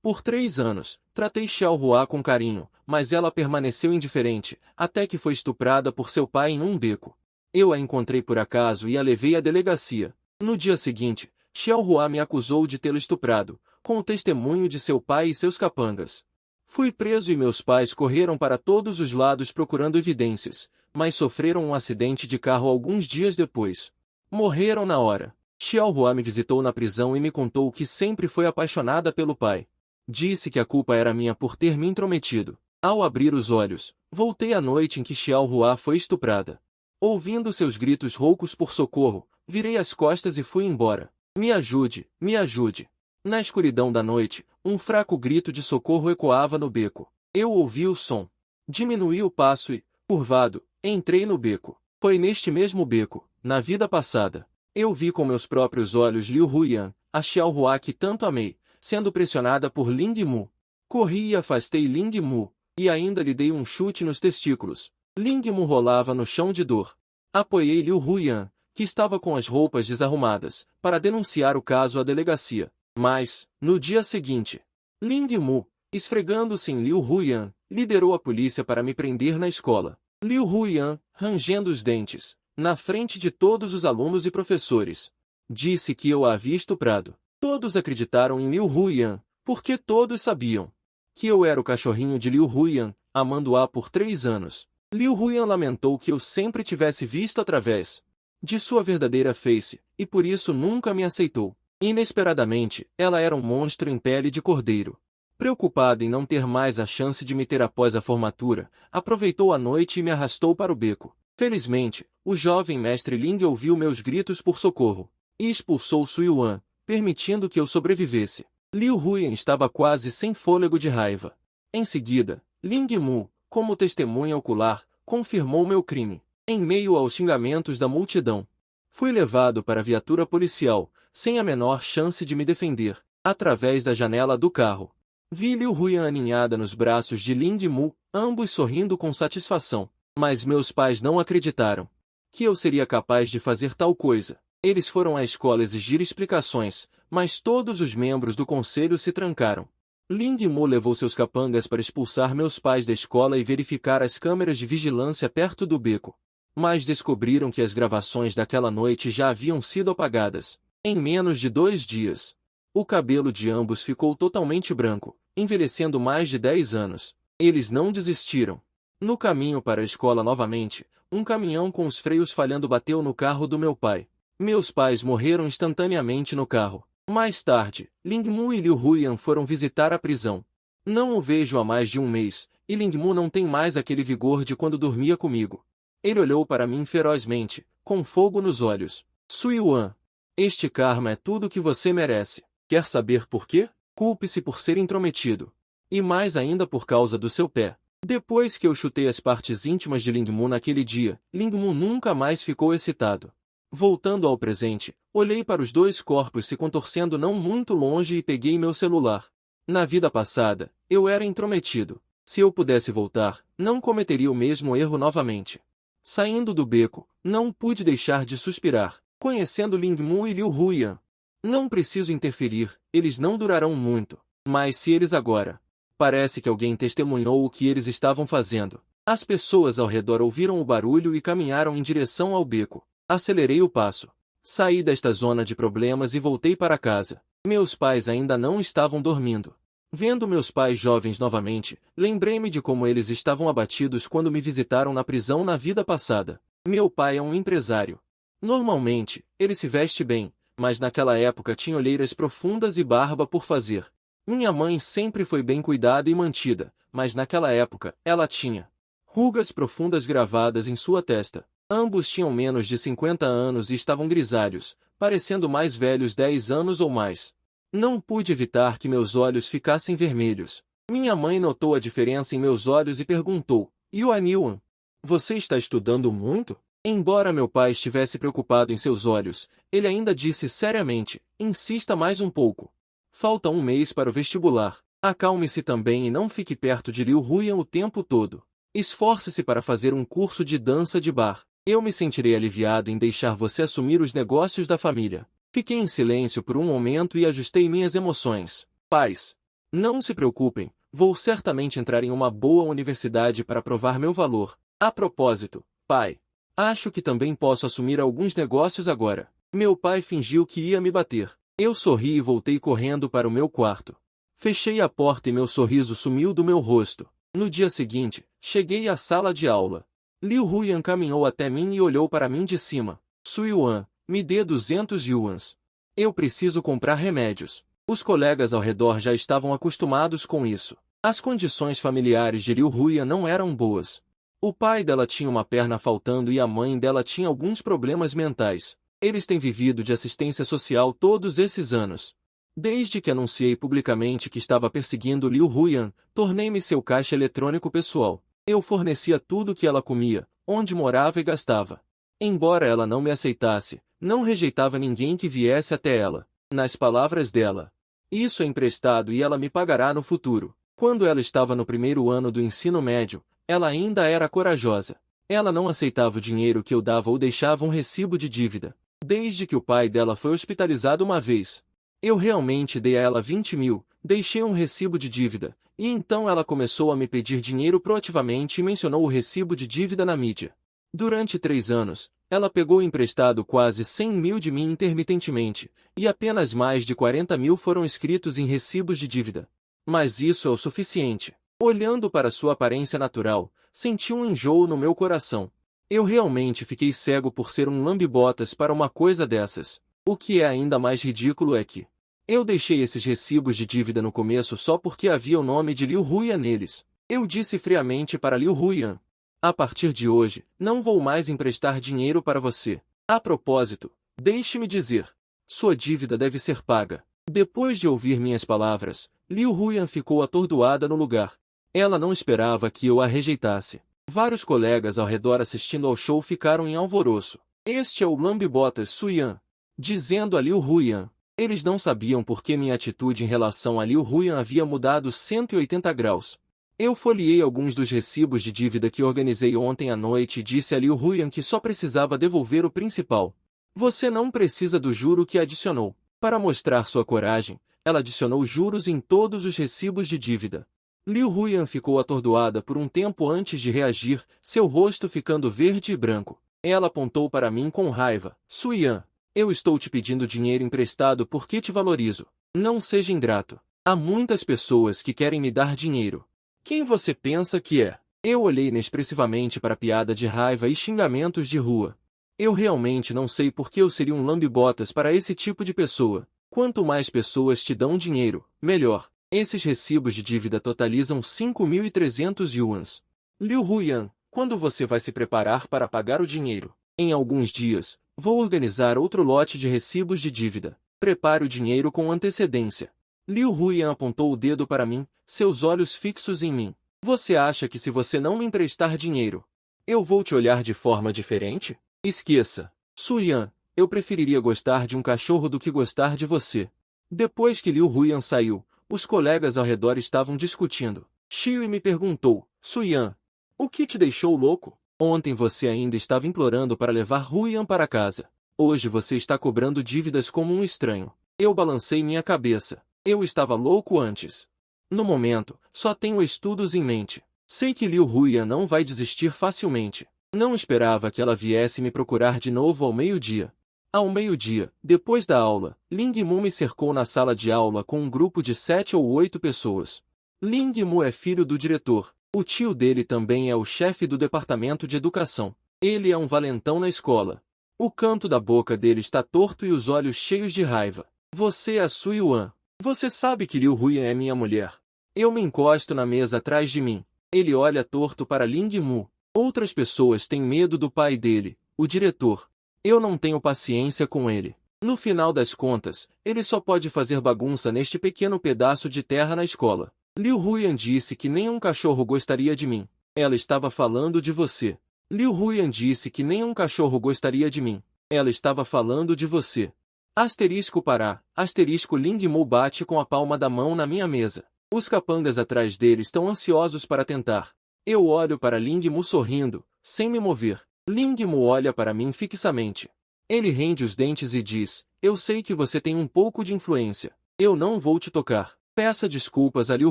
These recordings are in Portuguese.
Por 3 anos, tratei Xiaohua com carinho, mas ela permaneceu indiferente, até que foi estuprada por seu pai em um beco. Eu a encontrei por acaso e a levei à delegacia. No dia seguinte, Xiaohua me acusou de tê-lo estuprado, com o testemunho de seu pai e seus capangas. Fui preso e meus pais correram para todos os lados procurando evidências, mas sofreram um acidente de carro alguns dias depois. Morreram na hora. Xiaohua me visitou na prisão e me contou que sempre foi apaixonada pelo pai. Disse que a culpa era minha por ter me intrometido. Ao abrir os olhos, voltei à noite em que Xiaohua foi estuprada. Ouvindo seus gritos roucos por socorro, virei as costas e fui embora. Me ajude, me ajude. Na escuridão da noite, um fraco grito de socorro ecoava no beco. Eu ouvi o som. Diminuí o passo e, curvado, entrei no beco. Foi neste mesmo beco, na vida passada. Eu vi com meus próprios olhos Liu Huyan, a Xiaohua que tanto amei, sendo pressionada por Ling Mu. Corri e afastei Ling Mu, e ainda lhe dei um chute nos testículos. Ling Mu rolava no chão de dor. Apoiei Liu Huyan, que estava com as roupas desarrumadas, para denunciar o caso à delegacia. Mas, no dia seguinte, Ling Mu, esfregando-se em Liu Huyan, liderou a polícia para me prender na escola. Liu Huyan, rangendo os dentes, na frente de todos os alunos e professores, disse que eu a havia estuprado. Todos acreditaram em Liu Huyan, porque todos sabiam que eu era o cachorrinho de Liu Huyan, amando-a por 3 anos. Liu Huyan lamentou que eu sempre tivesse visto através de sua verdadeira face, e por isso nunca me aceitou. Inesperadamente, ela era um monstro em pele de cordeiro. Preocupada em não ter mais a chance de me ter após a formatura, aproveitou a noite e me arrastou para o beco. Felizmente, o jovem mestre Ling ouviu meus gritos por socorro e expulsou Sui Yuan, permitindo que eu sobrevivesse. Liu Huyan estava quase sem fôlego de raiva. Em seguida, Ling Mu, como testemunha ocular, confirmou meu crime. Em meio aos xingamentos da multidão, fui levado para a viatura policial, sem a menor chance de me defender. Através da janela do carro, vi Liu Huyan aninhada nos braços de Ling Mu, ambos sorrindo com satisfação. Mas meus pais não acreditaram que eu seria capaz de fazer tal coisa. Eles foram à escola exigir explicações, mas todos os membros do conselho se trancaram. Ling Mu levou seus capangas para expulsar meus pais da escola e verificar as câmeras de vigilância perto do beco. Mas descobriram que as gravações daquela noite já haviam sido apagadas. Em menos de 2 dias, o cabelo de ambos ficou totalmente branco, envelhecendo mais de 10 anos. Eles não desistiram. No caminho para a escola novamente, um caminhão com os freios falhando bateu no carro do meu pai. Meus pais morreram instantaneamente no carro. Mais tarde, Ling Mu e Liu Huyan foram visitar a prisão. Não o vejo há mais de 1 mês, e Ling Mu não tem mais aquele vigor de quando dormia comigo. Ele olhou para mim ferozmente, com fogo nos olhos. Sui Yuan, este karma é tudo o que você merece. Quer saber por quê? Culpe-se por ser intrometido. E mais ainda por causa do seu pé. Depois que eu chutei as partes íntimas de Ling Mu naquele dia, Ling Mu nunca mais ficou excitado. Voltando ao presente, olhei para os 2 corpos se contorcendo não muito longe e peguei meu celular. Na vida passada, eu era intrometido. Se eu pudesse voltar, não cometeria o mesmo erro novamente. Saindo do beco, não pude deixar de suspirar, conhecendo Ling Mu e Liu Huyan. Não preciso interferir, eles não durarão muito. Mas se eles agora... Parece que alguém testemunhou o que eles estavam fazendo. As pessoas ao redor ouviram o barulho e caminharam em direção ao beco. Acelerei o passo. Saí desta zona de problemas e voltei para casa. Meus pais ainda não estavam dormindo. Vendo meus pais jovens novamente, lembrei-me de como eles estavam abatidos quando me visitaram na prisão na vida passada. Meu pai é um empresário. Normalmente, ele se veste bem, mas naquela época tinha olheiras profundas e barba por fazer. Minha mãe sempre foi bem cuidada e mantida, mas naquela época, ela tinha rugas profundas gravadas em sua testa. Ambos tinham menos de 50 anos e estavam grisalhos, parecendo mais velhos 10 anos ou mais. Não pude evitar que meus olhos ficassem vermelhos. Minha mãe notou a diferença em meus olhos e perguntou, Yuan Yuan, você está estudando muito? Embora meu pai estivesse preocupado em seus olhos, ele ainda disse seriamente, insista mais um pouco. Falta 1 mês para o vestibular. Acalme-se também e não fique perto de Liu Huyan o tempo todo. Esforce-se para fazer um curso de dança de bar. Eu me sentirei aliviado em deixar você assumir os negócios da família. Fiquei em silêncio por um momento e ajustei minhas emoções. Pais, Não se preocupem, vou certamente entrar em uma boa universidade para provar meu valor. A propósito, pai, acho que também posso assumir alguns negócios agora. Meu pai fingiu que ia me bater. Eu sorri e voltei correndo para o meu quarto. Fechei a porta e meu sorriso sumiu do meu rosto. No dia seguinte, cheguei à sala de aula. Liu Huyan caminhou até mim e olhou para mim de cima. Suyuan, me dê 200 yuans. Eu preciso comprar remédios. Os colegas ao redor já estavam acostumados com isso. As condições familiares de Liu Huyan não eram boas. O pai dela tinha uma perna faltando e a mãe dela tinha alguns problemas mentais. Eles têm vivido de assistência social todos esses anos. Desde que anunciei publicamente que estava perseguindo Liu Huyan, tornei-me seu caixa eletrônico pessoal. Eu fornecia tudo o que ela comia, onde morava e gastava. Embora ela não me aceitasse, não rejeitava ninguém que viesse até ela. Nas palavras dela, isso é emprestado e ela me pagará no futuro. Quando ela estava no primeiro ano do ensino médio, ela ainda era corajosa. Ela não aceitava o dinheiro que eu dava ou deixava um recibo de dívida. Desde que o pai dela foi hospitalizado uma vez, eu realmente dei a ela 20 mil, deixei um recibo de dívida, e então ela começou a me pedir dinheiro proativamente e mencionou o recibo de dívida na mídia. Durante 3 anos, ela pegou emprestado quase 100 mil de mim intermitentemente, e apenas mais de 40 mil foram escritos em recibos de dívida. Mas isso é o suficiente. Olhando para sua aparência natural, senti um enjoo no meu coração. Eu realmente fiquei cego por ser um lambe-botas para uma coisa dessas. O que é ainda mais ridículo é que eu deixei esses recibos de dívida no começo só porque havia o nome de Liu Huyan neles. Eu disse friamente para Liu Huyan: a partir de hoje, não vou mais emprestar dinheiro para você. A propósito, deixe-me dizer, sua dívida deve ser paga. Depois de ouvir minhas palavras, Liu Huyan ficou atordoada no lugar. Ela não esperava que eu a rejeitasse. Vários colegas ao redor assistindo ao show ficaram em alvoroço. Este é o lambe-botas Suyan, dizendo a Liu Huyan. Eles não sabiam por que minha atitude em relação a Liu Huyan havia mudado 180 graus. Eu folheei alguns dos recibos de dívida que organizei ontem à noite e disse a Liu Huyan que só precisava devolver o principal. Você não precisa do juro que adicionou. Para mostrar sua coragem, ela adicionou juros em todos os recibos de dívida. Liu Huyan ficou atordoada por um tempo antes de reagir, seu rosto ficando verde e branco. Ela apontou para mim com raiva. Suyan, eu estou te pedindo dinheiro emprestado porque te valorizo. Não seja ingrato. Há muitas pessoas que querem me dar dinheiro. Quem você pensa que é? Eu olhei inexpressivamente para a piada de raiva e xingamentos de rua. Eu realmente não sei por que eu seria um lambe-botas para esse tipo de pessoa. Quanto mais pessoas te dão dinheiro, melhor. Esses recibos de dívida totalizam 5.300 yuans. Liu Huyan, quando você vai se preparar para pagar o dinheiro? Em alguns dias, vou organizar outro lote de recibos de dívida. Prepare o dinheiro com antecedência. Liu Huyan apontou o dedo para mim, seus olhos fixos em mim. Você acha que se você não me emprestar dinheiro, eu vou te olhar de forma diferente? Esqueça. Suyan, eu preferiria gostar de um cachorro do que gostar de você. Depois que Liu Huyan saiu, os colegas ao redor estavam discutindo. Xiui me perguntou, Suyan, o que te deixou louco? Ontem você ainda estava implorando para levar Huyan para casa. Hoje você está cobrando dívidas como um estranho. Eu balancei minha cabeça. Eu estava louco antes. No momento, só tenho estudos em mente. Sei que Liu Huyan não vai desistir facilmente. Não esperava que ela viesse me procurar de novo ao meio-dia. Ao meio-dia, depois da aula, Ling Mu me cercou na sala de aula com um grupo de 7 ou 8 pessoas. Ling Mu é filho do diretor. O tio dele também é o chefe do departamento de educação. Ele é um valentão na escola. O canto da boca dele está torto e os olhos cheios de raiva. Você é a Suyuan. Você sabe que Liu Huyan é minha mulher. Eu me encosto na mesa atrás de mim. Ele olha torto para Ling Mu. Outras pessoas têm medo do pai dele, o diretor. Eu não tenho paciência com ele. No final das contas, ele só pode fazer bagunça neste pequeno pedaço de terra na escola. Liu Huyan disse que nenhum cachorro gostaria de mim. Ela estava falando de você. Liu Huyan disse que nenhum cachorro gostaria de mim. Ela estava falando de você. Asterisco para, asterisco Ling Mu bate com a palma da mão na minha mesa. Os capangas atrás dele estão ansiosos para tentar. Eu olho para Ling Mu sorrindo, sem me mover. Ling Mu olha para mim fixamente. Ele rende os dentes e diz, eu sei que você tem um pouco de influência. Eu não vou te tocar. Peça desculpas a Liu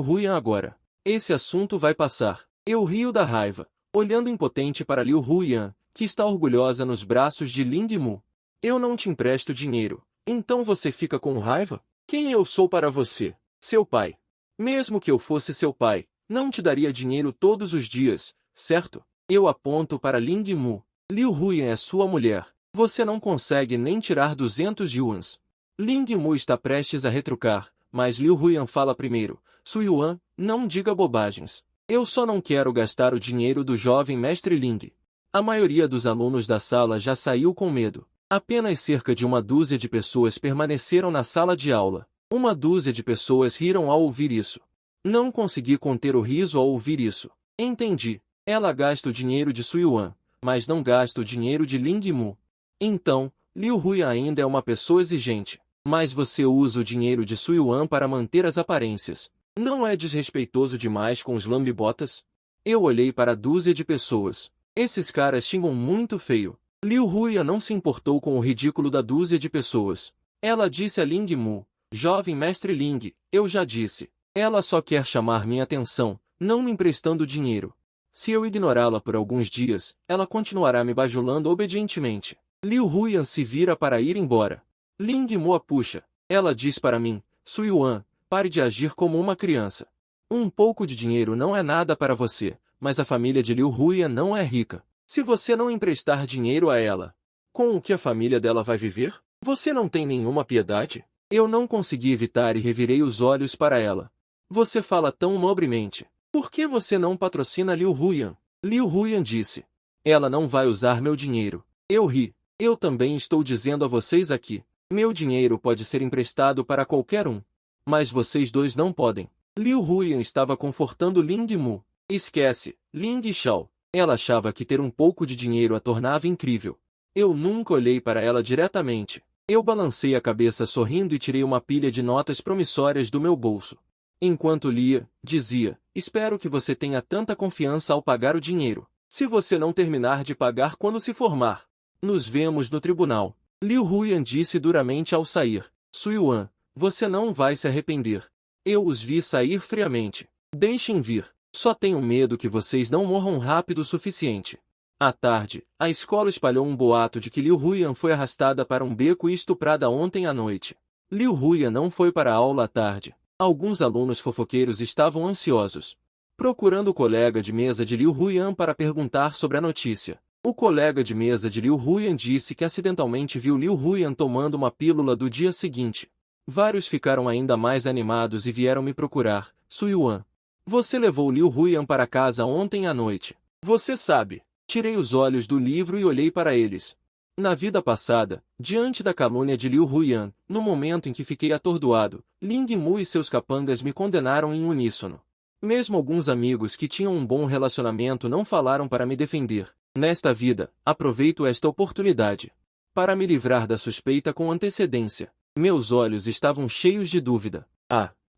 Huiyan agora. Esse assunto vai passar. Eu rio da raiva, olhando impotente para Liu Huiyan, que está orgulhosa nos braços de Ling Mu. Eu não te empresto dinheiro, então você fica com raiva? Quem eu sou para você? Seu pai. Mesmo que eu fosse seu pai, não te daria dinheiro todos os dias, certo? Eu aponto para Ling Mu. Liu Huiyan é sua mulher. Você não consegue nem tirar 200 yuans. Ling Mu está prestes a retrucar, mas Liu Huiyan fala primeiro. Su Yuan, não diga bobagens. Eu só não quero gastar o dinheiro do jovem mestre Ling. A maioria dos alunos da sala já saiu com medo. Apenas cerca de uma dúzia de pessoas permaneceram na sala de aula. Uma dúzia de pessoas riram ao ouvir isso. Não consegui conter o riso ao ouvir isso. Entendi. Ela gasta o dinheiro de Su Yuan, mas não gasta o dinheiro de Ling Mu. Então, Liu Huiyan ainda é uma pessoa exigente. Mas você usa o dinheiro de Su Yuan para manter as aparências. Não é desrespeitoso demais com os lambibotas? Eu olhei para a dúzia de pessoas. Esses caras xingam muito feio. Liu Huiyan não se importou com o ridículo da dúzia de pessoas. Ela disse a Ling Mu, jovem mestre Ling, eu já disse. Ela só quer chamar minha atenção, não me emprestando dinheiro. Se eu ignorá-la por alguns dias, ela continuará me bajulando obedientemente. Liu Huiyan se vira para ir embora. Ling Mu a puxa. Ela diz para mim, Su Yuan, pare de agir como uma criança. Um pouco de dinheiro não é nada para você, mas a família de Liu Huiyan não é rica. Se você não emprestar dinheiro a ela, com o que a família dela vai viver? Você não tem nenhuma piedade? Eu não consegui evitar e revirei os olhos para ela. Você fala tão nobremente. Por que você não patrocina Liu Huiyan? Liu Huiyan disse. Ela não vai usar meu dinheiro. Eu ri. Eu também estou dizendo a vocês aqui. Meu dinheiro pode ser emprestado para qualquer um. Mas vocês dois não podem. Liu Huiyan estava confortando Ling Mu. Esquece, Ling Xiao. Ela achava que ter um pouco de dinheiro a tornava incrível. Eu nunca olhei para ela diretamente. Eu balancei a cabeça sorrindo e tirei uma pilha de notas promissórias do meu bolso. Enquanto lia, dizia, espero que você tenha tanta confiança ao pagar o dinheiro. Se você não terminar de pagar quando se formar, nos vemos no tribunal. Liu Huiyan disse duramente ao sair. Su Yuan, você não vai se arrepender. Eu os vi sair friamente. Deixem vir. Só tenho medo que vocês não morram rápido o suficiente. À tarde, a escola espalhou um boato de que Liu Huiyan foi arrastada para um beco e estuprada ontem à noite. Liu Huiyan não foi para a aula à tarde. Alguns alunos fofoqueiros estavam ansiosos, procurando o colega de mesa de Liu Huiyan para perguntar sobre a notícia. O colega de mesa de Liu Huiyan disse que acidentalmente viu Liu Huiyan tomando uma pílula do dia seguinte. Vários ficaram ainda mais animados e vieram me procurar. Su Yuan, você levou Liu Huiyan para casa ontem à noite. Você sabe. Tirei os olhos do livro e olhei para eles. Na vida passada, diante da calúnia de Liu Huiyan, no momento em que fiquei atordoado, Ling Mu e seus capangas me condenaram em uníssono. Mesmo alguns amigos que tinham um bom relacionamento não falaram para me defender. Nesta vida, aproveito esta oportunidade para me livrar da suspeita com antecedência. Meus olhos estavam cheios de dúvida.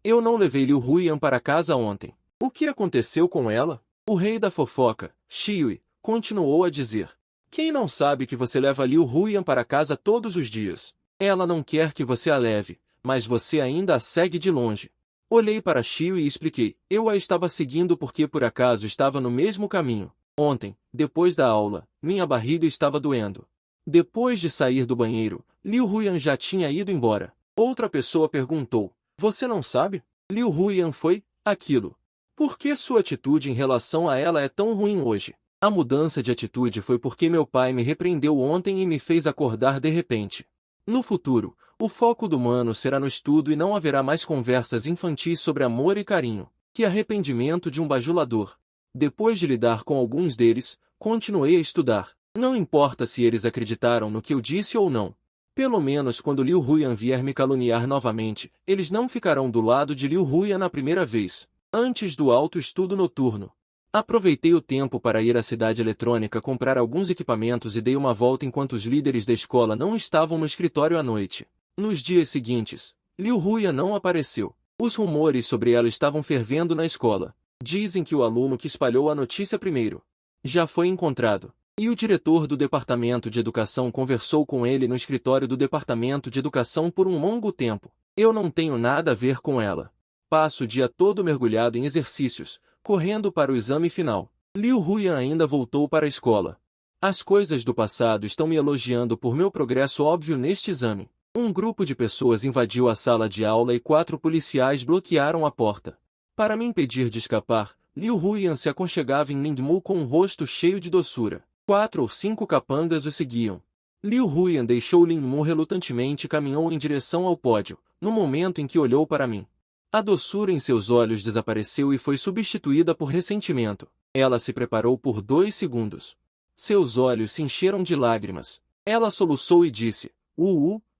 Eu não levei Liu Huiyan para casa ontem. O que aconteceu com ela? O rei da fofoca, Xiui, continuou a dizer. Quem não sabe que você leva Liu Huiyan para casa todos os dias? Ela não quer que você a leve, mas você ainda a segue de longe. Olhei para Xiui e expliquei. Eu a estava seguindo porque por acaso estava no mesmo caminho. Ontem, depois da aula, minha barriga estava doendo. Depois de sair do banheiro, Liu Huiyan já tinha ido embora. Outra pessoa perguntou. Você não sabe? Liu Huiyan foi aquilo. Por que sua atitude em relação a ela é tão ruim hoje? A mudança de atitude foi porque meu pai me repreendeu ontem e me fez acordar de repente. No futuro, o foco do Mano será no estudo e não haverá mais conversas infantis sobre amor e carinho. Que arrependimento de um bajulador. Depois de lidar com alguns deles, continuei a estudar. Não importa se eles acreditaram no que eu disse ou não. Pelo menos quando Liu Huiyan vier me caluniar novamente, eles não ficarão do lado de Liu Huiyan na primeira vez. Antes do autoestudo noturno, aproveitei o tempo para ir à cidade eletrônica comprar alguns equipamentos e dei uma volta enquanto os líderes da escola não estavam no escritório à noite. Nos dias seguintes, Liu Huiyan não apareceu. Os rumores sobre ela estavam fervendo na escola. Dizem que o aluno que espalhou a notícia primeiro já foi encontrado. E o diretor do Departamento de Educação conversou com ele no escritório do Departamento de Educação por um longo tempo. Eu não tenho nada a ver com ela. Passo o dia todo mergulhado em exercícios, correndo para o exame final. Liu Huyan ainda voltou para a escola. As coisas do passado estão me elogiando por meu progresso óbvio neste exame. Um grupo de pessoas invadiu a sala de aula e 4 policiais bloquearam a porta. Para me impedir de escapar, Liu Huyan se aconchegava em Lingmu com um rosto cheio de doçura. 4 ou 5 capangas o seguiam. Liu Huyan deixou Lingmu relutantemente e caminhou em direção ao pódio, no momento em que olhou para mim. A doçura em seus olhos desapareceu e foi substituída por ressentimento. Ela se preparou por 2 segundos. Seus olhos se encheram de lágrimas. Ela soluçou e disse,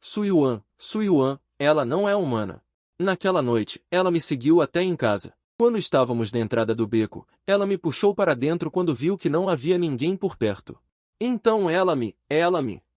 Suyuan, ela não é humana. Naquela noite, ela me seguiu até em casa. Quando estávamos na entrada do beco, ela me puxou para dentro quando viu que não havia ninguém por perto. Então ela me...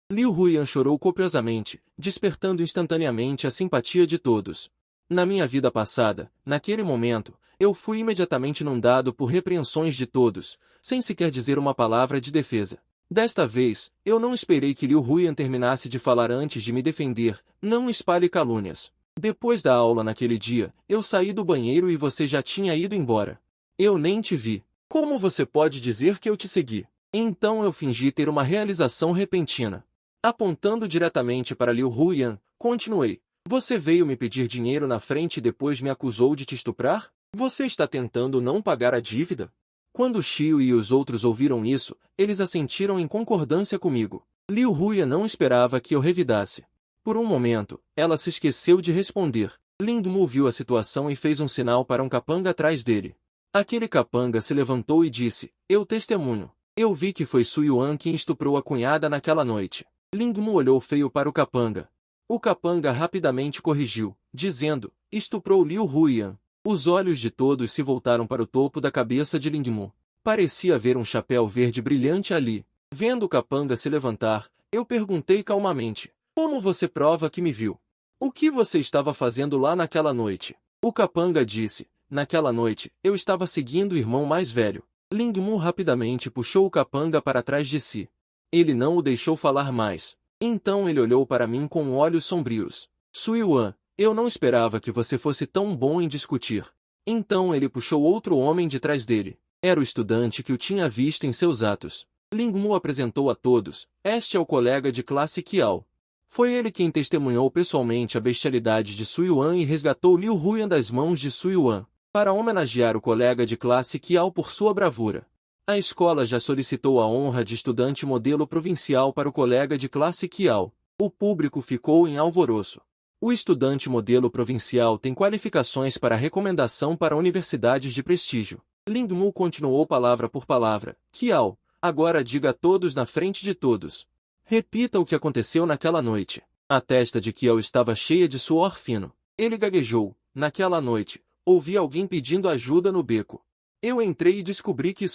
Liu Huyan chorou copiosamente, despertando instantaneamente a simpatia de todos. Na minha vida passada, naquele momento, eu fui imediatamente inundado por repreensões de todos, sem sequer dizer uma palavra de defesa. Desta vez, eu não esperei que Liu Huyan terminasse de falar antes de me defender, não espalhe calúnias. Depois da aula naquele dia, eu saí do banheiro e você já tinha ido embora. Eu nem te vi. Como você pode dizer que eu te segui? Então eu fingi ter uma realização repentina. Apontando diretamente para Liu Huyan, continuei. Você veio me pedir dinheiro na frente e depois me acusou de te estuprar? Você está tentando não pagar a dívida? Quando Xiu e os outros ouviram isso, eles assentiram em concordância comigo. Liu Huyan não esperava que eu revidasse. Por um momento, ela se esqueceu de responder. Lingmu viu a situação e fez um sinal para um capanga atrás dele. Aquele capanga se levantou e disse, eu testemunho. Eu vi que foi Suyuan quem estuprou a cunhada naquela noite. Lingmu olhou feio para o capanga. O capanga rapidamente corrigiu, dizendo, estuprou Liu Huyan. Os olhos de todos se voltaram para o topo da cabeça de Lingmu. Parecia haver um chapéu verde brilhante ali. Vendo o capanga se levantar, eu perguntei calmamente, como você prova que me viu? O que você estava fazendo lá naquela noite? O capanga disse, naquela noite, eu estava seguindo o irmão mais velho. Lingmu rapidamente puxou o capanga para trás de si. Ele não o deixou falar mais. Então ele olhou para mim com olhos sombrios. Suyuan, eu não esperava que você fosse tão bom em discutir. Então ele puxou outro homem de trás dele. Era o estudante que o tinha visto em seus atos. Lingmu apresentou a todos. Este é o colega de classe Qiao. Foi ele quem testemunhou pessoalmente a bestialidade de Suyuan e resgatou Liu Huyan das mãos de Suyuan, para homenagear o colega de classe Qiao por sua bravura. A escola já solicitou a honra de estudante modelo provincial para o colega de classe Qiao. O público ficou em alvoroço. O estudante modelo provincial tem qualificações para recomendação para universidades de prestígio. Lingmu continuou palavra por palavra. Qiao, agora diga a todos na frente de todos. Repita o que aconteceu naquela noite. A testa de Qiao estava cheia de suor fino. Ele gaguejou. Naquela noite, ouvi alguém pedindo ajuda no beco. Eu entrei e descobri que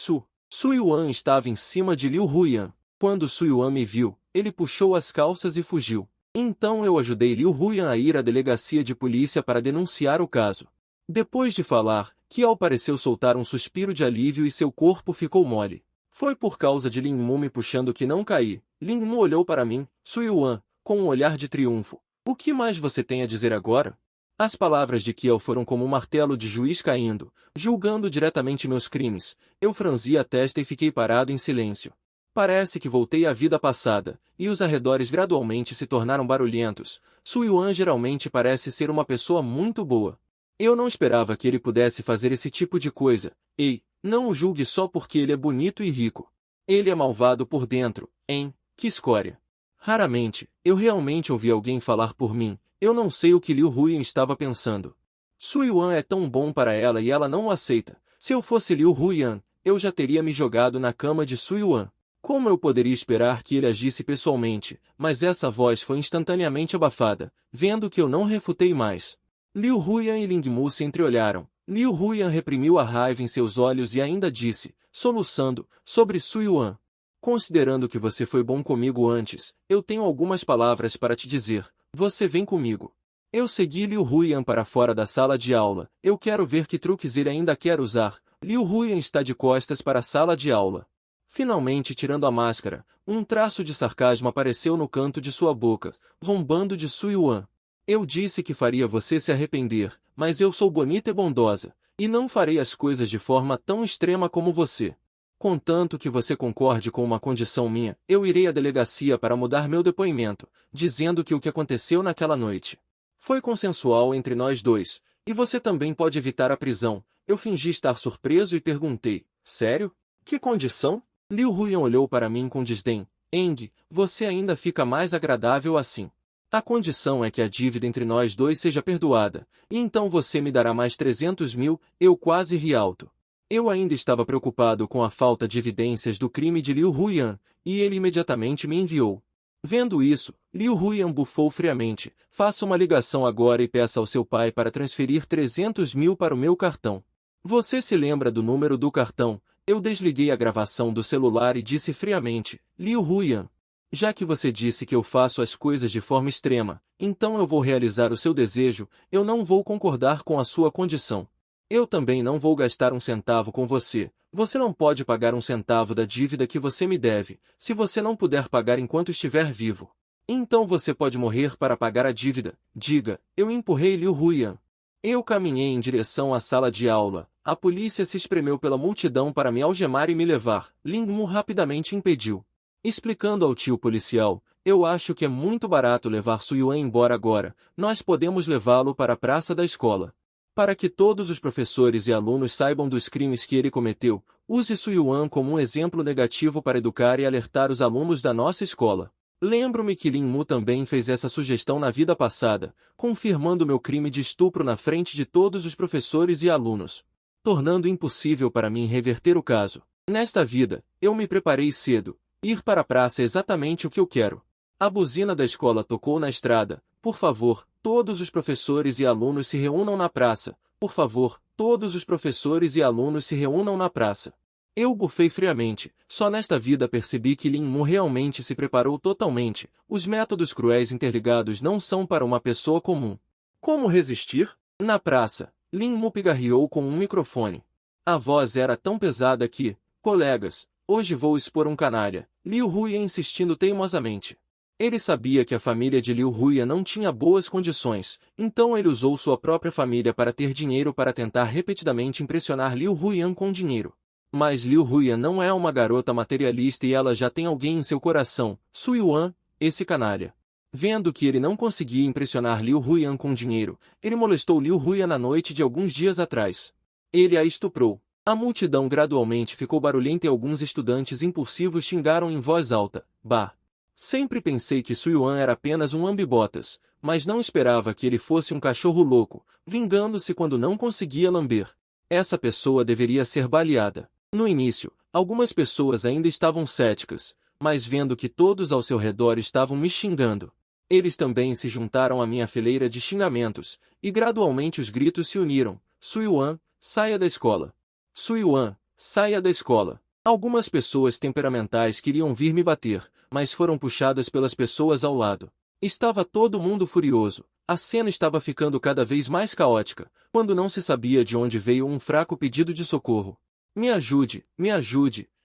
Suyuan estava em cima de Liu Huyan. Quando Suyuan me viu, ele puxou as calças e fugiu. Então eu ajudei Liu Huyan a ir à delegacia de polícia para denunciar o caso. Depois de falar, Qiao pareceu soltar um suspiro de alívio e seu corpo ficou mole. Foi por causa de Lingmu me puxando que não caí. Lingmu olhou para mim, Suyuan, com um olhar de triunfo. O que mais você tem a dizer agora? As palavras de Qiao foram como um martelo de juiz caindo, julgando diretamente meus crimes. Eu franzi a testa e fiquei parado em silêncio. Parece que voltei à vida passada, e os arredores gradualmente se tornaram barulhentos. Suyuan geralmente parece ser uma pessoa muito boa. Eu não esperava que ele pudesse fazer esse tipo de coisa. Ei, não o julgue só porque ele é bonito e rico. Ele é malvado por dentro, hein? Que escória. Raramente, eu realmente ouvi alguém falar por mim. Eu não sei o que Liu Huyan estava pensando. Suyuan é tão bom para ela e ela não o aceita. Se eu fosse Liu Huyan, eu já teria me jogado na cama de Suyuan. Como eu poderia esperar que ele agisse pessoalmente? Mas essa voz foi instantaneamente abafada, vendo que eu não refutei mais. Liu Huyan e Lingmu se entreolharam. Liu Huyan reprimiu a raiva em seus olhos e ainda disse, soluçando, sobre Suyuan. Considerando que você foi bom comigo antes, eu tenho algumas palavras para te dizer. Você vem comigo. Eu segui Liu Huyan para fora da sala de aula. Eu quero ver que truques ele ainda quer usar. Liu Huyan está de costas para a sala de aula. Finalmente tirando a máscara, um traço de sarcasmo apareceu no canto de sua boca, zombando de Suyuan. Eu disse que faria você se arrepender, mas eu sou bonita e bondosa, e não farei as coisas de forma tão extrema como você. Contanto que você concorde com uma condição minha, eu irei à delegacia para mudar meu depoimento, dizendo que o que aconteceu naquela noite foi consensual entre nós dois, e você também pode evitar a prisão. Eu fingi estar surpreso e perguntei, sério? Que condição? Liu Huyan olhou para mim com desdém. Eng, você ainda fica mais agradável assim. A condição é que a dívida entre nós dois seja perdoada, e então você me dará mais 300 mil, eu quase ri alto. Eu ainda estava preocupado com a falta de evidências do crime de Liu Huyan, e ele imediatamente me enviou. Vendo isso, Liu Huyan bufou friamente. Faça uma ligação agora e peça ao seu pai para transferir 300 mil para o meu cartão. Você se lembra do número do cartão? Eu desliguei a gravação do celular e disse friamente, Liu Huyan, já que você disse que eu faço as coisas de forma extrema, então eu vou realizar o seu desejo, eu não vou concordar com a sua condição. Eu também não vou gastar um centavo com você. Você não pode pagar um centavo da dívida que você me deve, se você não puder pagar enquanto estiver vivo. Então você pode morrer para pagar a dívida. Diga, eu empurrei Liu Huyan. Eu caminhei em direção à sala de aula. A polícia se espremeu pela multidão para me algemar e me levar. Ling Mu rapidamente impediu. Explicando ao tio policial, eu acho que é muito barato levar Su Yuan embora agora. Nós podemos levá-lo para a praça da escola. Para que todos os professores e alunos saibam dos crimes que ele cometeu, use Su Yuan como um exemplo negativo para educar e alertar os alunos da nossa escola. Lembro-me que Lin Mu também fez essa sugestão na vida passada, confirmando meu crime de estupro na frente de todos os professores e alunos, tornando impossível para mim reverter o caso. Nesta vida, eu me preparei cedo. Ir para a praça é exatamente o que eu quero. A buzina da escola tocou na estrada. Por favor, todos os professores e alunos se reúnam na praça. Por favor, todos os professores e alunos se reúnam na praça. Eu bufei friamente. Só nesta vida percebi que Lin Mu realmente se preparou totalmente. Os métodos cruéis interligados não são para uma pessoa comum. Como resistir? Na praça, Lin Mu pigarreou com um microfone. A voz era tão pesada que, colegas, hoje vou expor um canalha. Liu Huyan insistindo teimosamente. Ele sabia que a família de Liu Huyan não tinha boas condições, então ele usou sua própria família para ter dinheiro para tentar repetidamente impressionar Liu Huyan com dinheiro. Mas Liu Huyan não é uma garota materialista e ela já tem alguém em seu coração, Su Yuan, esse canalha. Vendo que ele não conseguia impressionar Liu Huyan com dinheiro, ele molestou Liu Huyan na noite de alguns dias atrás. Ele a estuprou. A multidão gradualmente ficou barulhenta e alguns estudantes impulsivos xingaram em voz alta, bah! Sempre pensei que Su Yuan era apenas um lambibotas, mas não esperava que ele fosse um cachorro louco, vingando-se quando não conseguia lamber. Essa pessoa deveria ser baleada. No início, algumas pessoas ainda estavam céticas, mas vendo que todos ao seu redor estavam me xingando, eles também se juntaram à minha fileira de xingamentos, e gradualmente os gritos se uniram. Su Yuan, saia da escola. Su Yuan, saia da escola. Algumas pessoas temperamentais queriam vir me bater, mas foram puxadas pelas pessoas ao lado. Estava todo mundo furioso. A cena estava ficando cada vez mais caótica, quando não se sabia de onde veio um fraco pedido de socorro. Me ajude,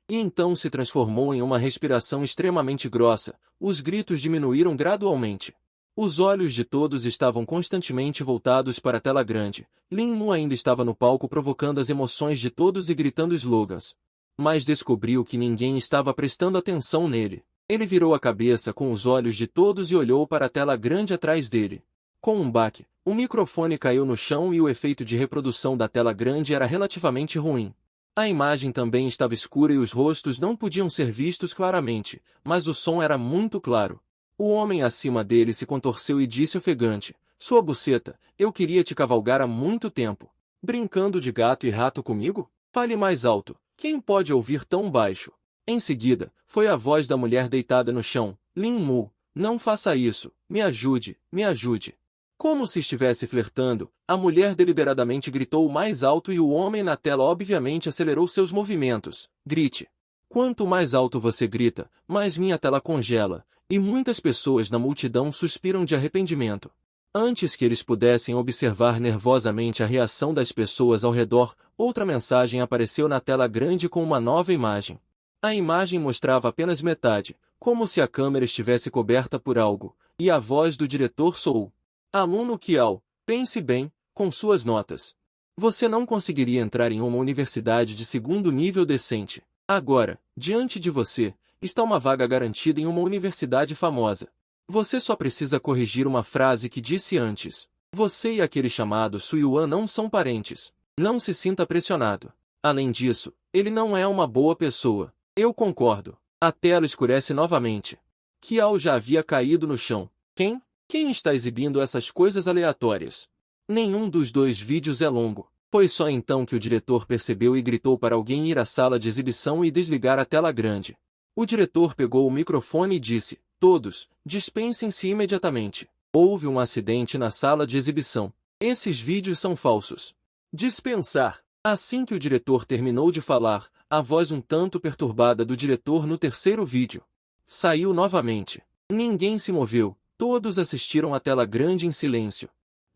e então se transformou em uma respiração extremamente grossa. Os gritos diminuíram gradualmente. Os olhos de todos estavam constantemente voltados para a tela grande. Lin Mu ainda estava no palco provocando as emoções de todos e gritando slogans. Mas descobriu que ninguém estava prestando atenção nele. Ele virou a cabeça com os olhos de todos e olhou para a tela grande atrás dele. Com um baque, o microfone caiu no chão e o efeito de reprodução da tela grande era relativamente ruim. A imagem também estava escura e os rostos não podiam ser vistos claramente, mas o som era muito claro. O homem acima dele se contorceu e disse ofegante, sua buceta, eu queria te cavalgar há muito tempo. Brincando de gato e rato comigo? Fale mais alto, quem pode ouvir tão baixo? Em seguida, foi a voz da mulher deitada no chão, Lin Mu, não faça isso, me ajude, me ajude. Como se estivesse flertando, a mulher deliberadamente gritou mais alto e o homem na tela obviamente acelerou seus movimentos. Grite. Quanto mais alto você grita, mais minha tela congela, e muitas pessoas na multidão suspiram de arrependimento. Antes que eles pudessem observar nervosamente a reação das pessoas ao redor, outra mensagem apareceu na tela grande com uma nova imagem. A imagem mostrava apenas metade, como se a câmera estivesse coberta por algo, e a voz do diretor soou. Aluno Kiao, pense bem, com suas notas. Você não conseguiria entrar em uma universidade de segundo nível decente. Agora, diante de você, está uma vaga garantida em uma universidade famosa. Você só precisa corrigir uma frase que disse antes. Você e aquele chamado Suyuan não são parentes. Não se sinta pressionado. Além disso, ele não é uma boa pessoa. Eu concordo. A tela escurece novamente. Kiao já havia caído no chão. Quem? Quem está exibindo essas coisas aleatórias? Nenhum dos dois vídeos é longo. Foi só então que o diretor percebeu e gritou para alguém ir à sala de exibição e desligar a tela grande. O diretor pegou o microfone e disse: todos, dispensem-se imediatamente. Houve um acidente na sala de exibição. Esses vídeos são falsos. Dispensar. Assim que o diretor terminou de falar, a voz um tanto perturbada do diretor no terceiro vídeo saiu novamente. Ninguém se moveu. Todos assistiram à tela grande em silêncio.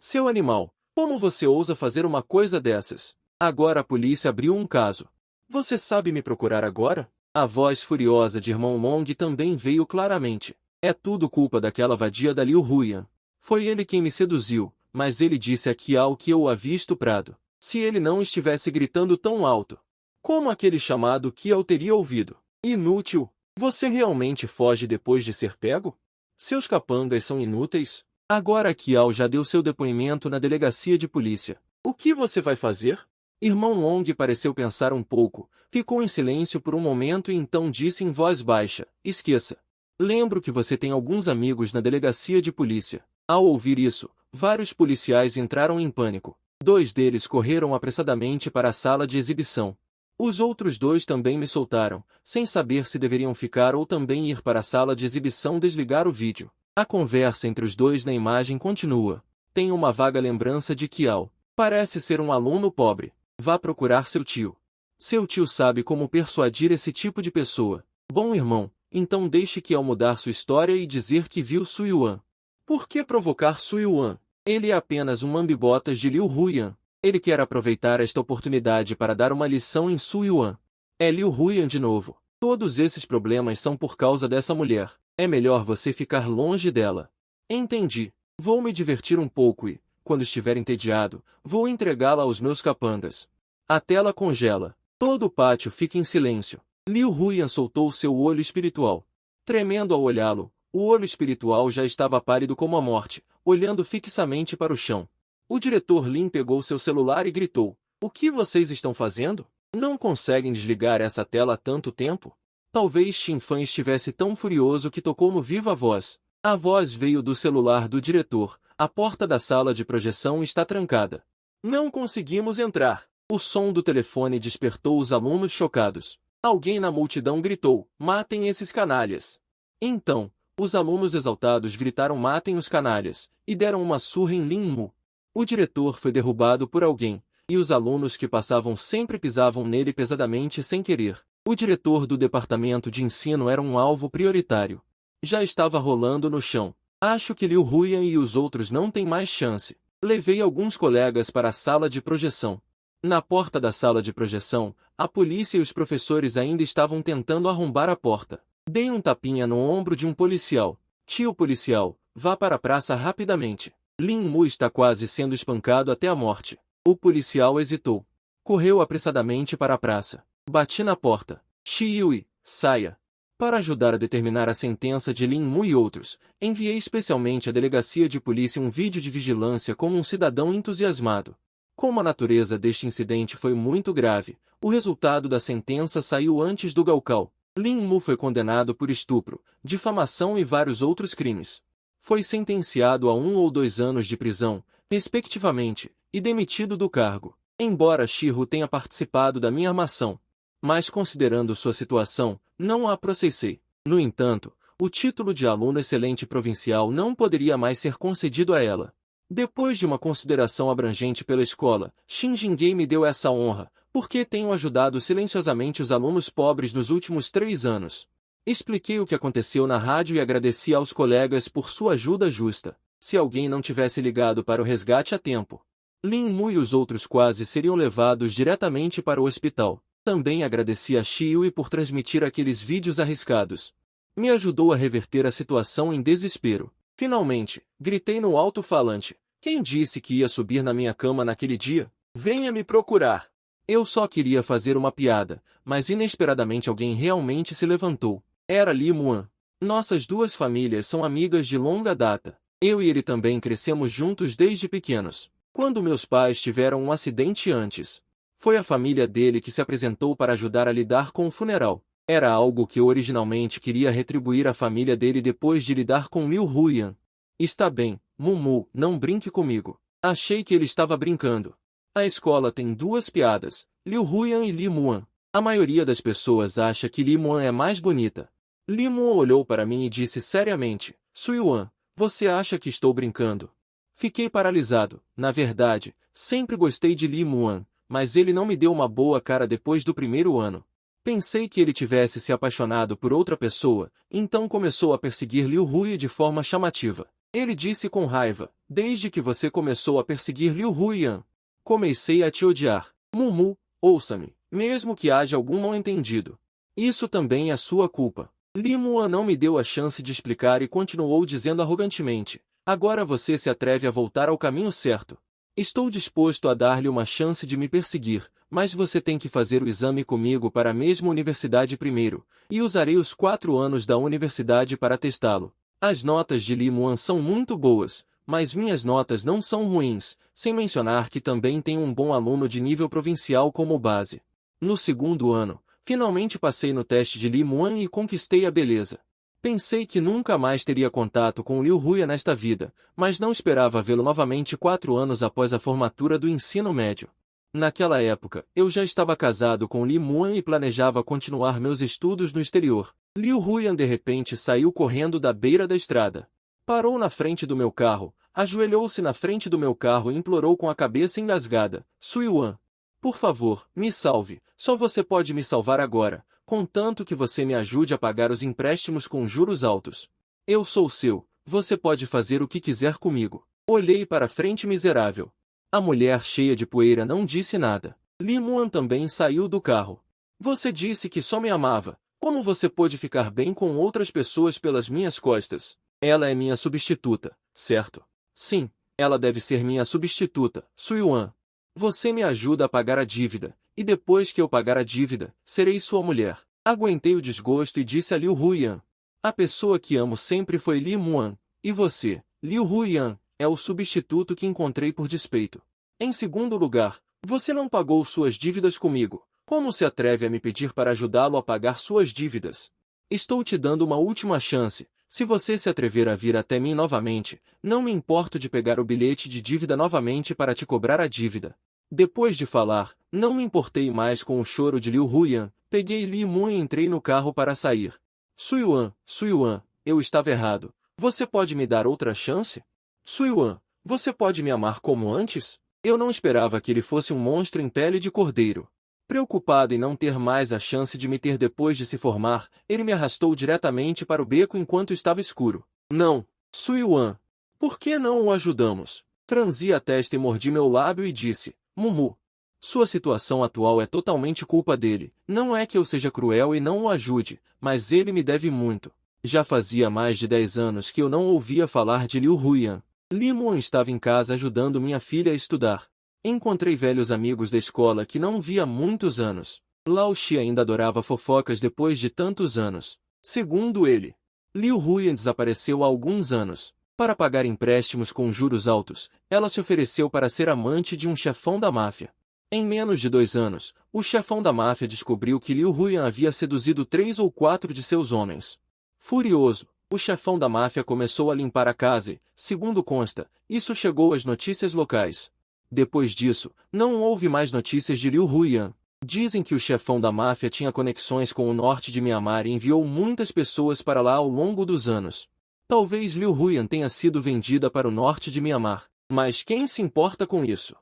Seu animal, como você ousa fazer uma coisa dessas? Agora a polícia abriu um caso. Você sabe me procurar agora? A voz furiosa de Irmão Long também veio claramente. É tudo culpa daquela vadia da Liu Huyan. Foi ele quem me seduziu, mas ele disse a Kiao que eu o havia estuprado. Se ele não estivesse gritando tão alto, como aquele chamado Kiao teria ouvido? Inútil! Você realmente foge depois de ser pego? Seus capangas são inúteis? Agora Kiao já deu seu depoimento na delegacia de polícia. O que você vai fazer? Irmão Long pareceu pensar um pouco, ficou em silêncio por um momento e então disse em voz baixa: esqueça. Lembro que você tem alguns amigos na delegacia de polícia. Ao ouvir isso, vários policiais entraram em pânico. 2 deles correram apressadamente para a sala de exibição. Os outros 2 também me soltaram, sem saber se deveriam ficar ou também ir para a sala de exibição desligar o vídeo. A conversa entre os 2 na imagem continua. Tenho uma vaga lembrança de Kiao. Parece ser um aluno pobre. Vá procurar seu tio. Seu tio sabe como persuadir esse tipo de pessoa. Bom irmão, então deixe Kiao mudar sua história e dizer que viu Suyuan. Por que provocar Suyuan? Ele é apenas um lambibotas de Liu Huyan. Ele quer aproveitar esta oportunidade para dar uma lição em Suyuan. É Liu Huyan de novo. Todos esses problemas são por causa dessa mulher. É melhor você ficar longe dela. Entendi. Vou me divertir um pouco e, quando estiver entediado, vou entregá-la aos meus capangas. A tela congela. Todo o pátio fica em silêncio. Liu Huyan soltou seu olho espiritual. Tremendo ao olhá-lo, o olho espiritual já estava pálido como a morte, olhando fixamente para o chão. O diretor Lin pegou seu celular e gritou: o que vocês estão fazendo? Não conseguem desligar essa tela há tanto tempo? Talvez Xin Fan estivesse tão furioso que tocou no viva voz. A voz veio do celular do diretor. A porta da sala de projeção está trancada. Não conseguimos entrar. O som do telefone despertou os alunos chocados. Alguém na multidão gritou: matem esses canalhas. Então, os alunos exaltados gritaram: matem os canalhas, e deram uma surra em Lin Mu. O diretor foi derrubado por alguém, e os alunos que passavam sempre pisavam nele pesadamente sem querer. O diretor do departamento de ensino era um alvo prioritário. Já estava rolando no chão. Acho que Liu Huyan e os outros não têm mais chance. Levei alguns colegas para a sala de projeção. Na porta da sala de projeção, a polícia e os professores ainda estavam tentando arrombar a porta. Dei um tapinha no ombro de um policial. Tio policial, vá para a praça rapidamente. Lin Mu está quase sendo espancado até a morte. O policial hesitou. Correu apressadamente para a praça. Bati na porta. Xiui, saia. Para ajudar a determinar a sentença de Lin Mu e outros, enviei especialmente à delegacia de polícia um vídeo de vigilância como um cidadão entusiasmado. Como a natureza deste incidente foi muito grave, o resultado da sentença saiu antes do Gaokao. Lin Mu foi condenado por estupro, difamação e vários outros crimes. Foi sentenciado a 1 ou 2 anos de prisão, respectivamente, e demitido do cargo. Embora Shihu tenha participado da minha armação, mas considerando sua situação, não a processei. No entanto, o título de aluno excelente provincial não poderia mais ser concedido a ela. Depois de uma consideração abrangente pela escola, Xin Jingei me deu essa honra, porque tenho ajudado silenciosamente os alunos pobres nos últimos 3 anos. Expliquei o que aconteceu na rádio e agradeci aos colegas por sua ajuda justa. Se alguém não tivesse ligado para o resgate a tempo, Lin Mu e os outros quase seriam levados diretamente para o hospital. Também agradeci a Xiui por transmitir aqueles vídeos arriscados. Me ajudou a reverter a situação em desespero. Finalmente, gritei no alto-falante: Quem disse que ia subir na minha cama naquele dia? Venha me procurar. Eu só queria fazer uma piada, mas inesperadamente alguém realmente se levantou. Era Li Muan. Nossas duas famílias são amigas de longa data. Eu e ele também crescemos juntos desde pequenos. Quando meus pais tiveram um acidente antes, foi a família dele que se apresentou para ajudar a lidar com o funeral. Era algo que eu originalmente queria retribuir à família dele depois de lidar com Liu Huyan. Está bem, Mumu, não brinque comigo. Achei que ele estava brincando. A escola tem duas piadas, Liu Huyan e Li Muan. A maioria das pessoas acha que Li Muan é mais bonita. Li Muan olhou para mim e disse seriamente, Suyuan, você acha que estou brincando? Fiquei paralisado. Na verdade, sempre gostei de Li Muan, mas ele não me deu uma boa cara depois do primeiro ano. Pensei que ele tivesse se apaixonado por outra pessoa, então começou a perseguir Liu Hui de forma chamativa. Ele disse com raiva, desde que você começou a perseguir Liu Huyan, comecei a te odiar. Mumu, ouça-me, mesmo que haja algum mal-entendido. Isso também é sua culpa. Li Muan não me deu a chance de explicar e continuou dizendo arrogantemente, agora você se atreve a voltar ao caminho certo. Estou disposto a dar-lhe uma chance de me perseguir, mas você tem que fazer o exame comigo para a mesma universidade primeiro, e usarei os 4 anos da universidade para testá-lo. As notas de Li Muan são muito boas, mas minhas notas não são ruins, sem mencionar que também tenho um bom aluno de nível provincial como base. No segundo ano, finalmente passei no teste de Li Muan e conquistei a beleza. Pensei que nunca mais teria contato com Liu Huyan nesta vida, mas não esperava vê-lo novamente 4 anos após a formatura do ensino médio. Naquela época, eu já estava casado com Li Muan e planejava continuar meus estudos no exterior. Liu Huyan de repente saiu correndo da beira da estrada. Parou na frente do meu carro, ajoelhou-se na frente do meu carro e implorou com a cabeça engasgada, Suyuan, por favor, me salve, só você pode me salvar agora, contanto que você me ajude a pagar os empréstimos com juros altos. Eu sou seu, você pode fazer o que quiser comigo. Olhei para a frente miserável. A mulher cheia de poeira não disse nada. Li Muan também saiu do carro. Você disse que só me amava. Como você pôde ficar bem com outras pessoas pelas minhas costas? Ela é minha substituta, certo? Sim, ela deve ser minha substituta, Suyuan. Você me ajuda a pagar a dívida, e depois que eu pagar a dívida, serei sua mulher. Aguentei o desgosto e disse a Liu Huyan. A pessoa que amo sempre foi Li Muan, e você, Liu Huyan, é o substituto que encontrei por despeito. Em segundo lugar, você não pagou suas dívidas comigo. Como se atreve a me pedir para ajudá-lo a pagar suas dívidas? Estou te dando uma última chance. Se você se atrever a vir até mim novamente, não me importo de pegar o bilhete de dívida novamente para te cobrar a dívida. Depois de falar, não me importei mais com o choro de Liu Huyan, peguei Li Muan e entrei no carro para sair. Suyuan, eu estava errado. Você pode me dar outra chance? Suyuan, você pode me amar como antes? Eu não esperava que ele fosse um monstro em pele de cordeiro. Preocupado em não ter mais a chance de me ter depois de se formar, ele me arrastou diretamente para o beco enquanto estava escuro. Não, Suyuan. Por que não o ajudamos? Franzi a testa e mordi meu lábio e disse, Mumu. Sua situação atual é totalmente culpa dele. Não é que eu seja cruel e não o ajude, mas ele me deve muito. Já fazia mais de 10 anos que eu não ouvia falar de Liu Huyan. Li Muan estava em casa ajudando minha filha a estudar. Encontrei velhos amigos da escola que não via há muitos anos. Lao Xi ainda adorava fofocas depois de tantos anos. Segundo ele, Liu Huyan desapareceu há alguns anos. Para pagar empréstimos com juros altos, ela se ofereceu para ser amante de um chefão da máfia. Em menos de 2 anos, o chefão da máfia descobriu que Liu Huyan havia seduzido 3 ou 4 de seus homens. Furioso, o chefão da máfia começou a limpar a casa e, segundo consta, isso chegou às notícias locais. Depois disso, não houve mais notícias de Liu Huyan. Dizem que o chefão da máfia tinha conexões com o norte de Mianmar e enviou muitas pessoas para lá ao longo dos anos. Talvez Liu Huyan tenha sido vendida para o norte de Mianmar, mas quem se importa com isso?